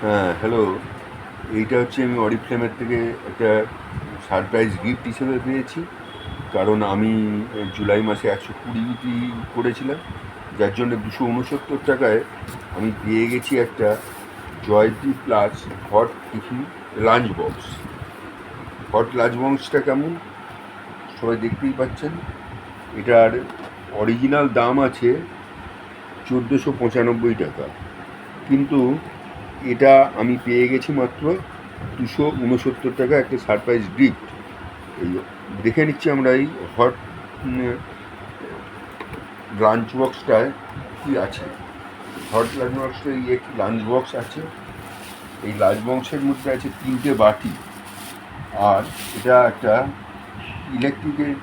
হ্যাঁ, হ্যালো। এইটা হচ্ছে আমি অরিফ্লেমের থেকে একটা সারপ্রাইজ গিফট হিসেবে পেয়েছি। কারণ আমি জুলাই মাসে 120 বিক্রি করেছিলাম, যার জন্য 269 টাকায় আমি পেয়ে গেছি একটা জয়টি plus hot tiffin lunch box. Hot lunch বক্সটা কেমন সবাই দেখতেই পাচ্ছেন। এটার অরিজিনাল দাম আছে 1495 টাকা, কিন্তু এটা আমি পেয়ে গেছি মাত্র 269 টাকা একটা সারপ্রাইজ গিফট। এই দেখে নিচ্ছি আমরা এই হট লাঞ্চ বক্সটায় কী আছে। হট লাঞ্চ বক্সটা এই একটি লাঞ্চ বক্স আছে। এই লাঞ্চ বক্সের মধ্যে আছে 3টে বাটি, আর এটা একটা ইলেকট্রিকের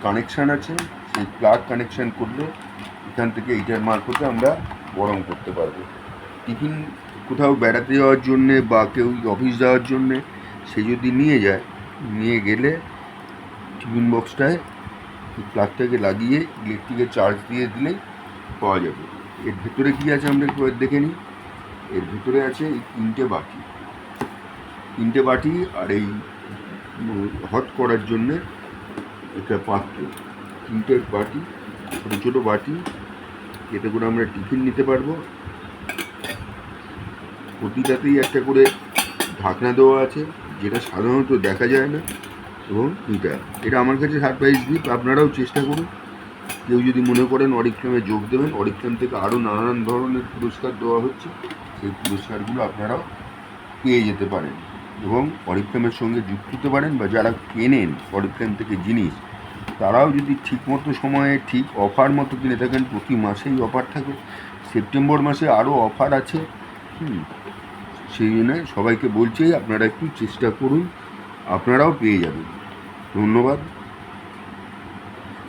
কানেকশান আছে। সেই প্লাগ কানেকশান করলে এখান থেকে এইটার মারফতে আমরা গরম করতে পারবো। টিফিন কোথাও বেড়াতে যাওয়ার জন্যে বা কেউ অফিস যাওয়ার জন্যে সে যদি নিয়ে গেলে টিফিন বক্সটায় প্লাগটাকে লাগিয়ে ইলেকট্রিকের চার্জ দিয়ে দিলেই পাওয়া যাবে। এর ভেতরে কী আছে আমরা একটু দেখে নিই। এর ভেতরে আছে এই 3টে বাটি আর এই হট করার জন্যে একটা পাত্র। 3টে বাটি, ছোটো ছোটো বাটি, এতে করে আমরা টিফিন নিতে পারবো। প্রতিটাতেই একটা করে ঢাকনা দেওয়া আছে, যেটা সাধারণত দেখা যায় না। এবং এটা আমার কাছে সারপ্রাইজ গিফট। আপনারাও চেষ্টা করুন। কেউ যদি মনে করেন অরিফ্লেমে যোগ দেবেন, অরিফ্লেম থেকে আরও নানান ধরনের পুরস্কার দেওয়া হচ্ছে, সেই পুরস্কারগুলো আপনারাও পেয়ে যেতে পারেন এবং অরিফ্লেমের সঙ্গে যুক্ত হতে পারেন। বা যারা কেনেন অরিফ্লেম থেকে জিনিস, তারাও যদি ঠিকমতো সময়ে ঠিক অফার মতো কিনে থাকেন, প্রতি মাসেই অফার থাকে, সেপ্টেম্বর মাসে আরও অফার আছে। সেই জন্য সবাইকে বলছি আপনারা একটু চেষ্টা করুন, আপনারাও পেয়ে যাবেন। ধন্যবাদ।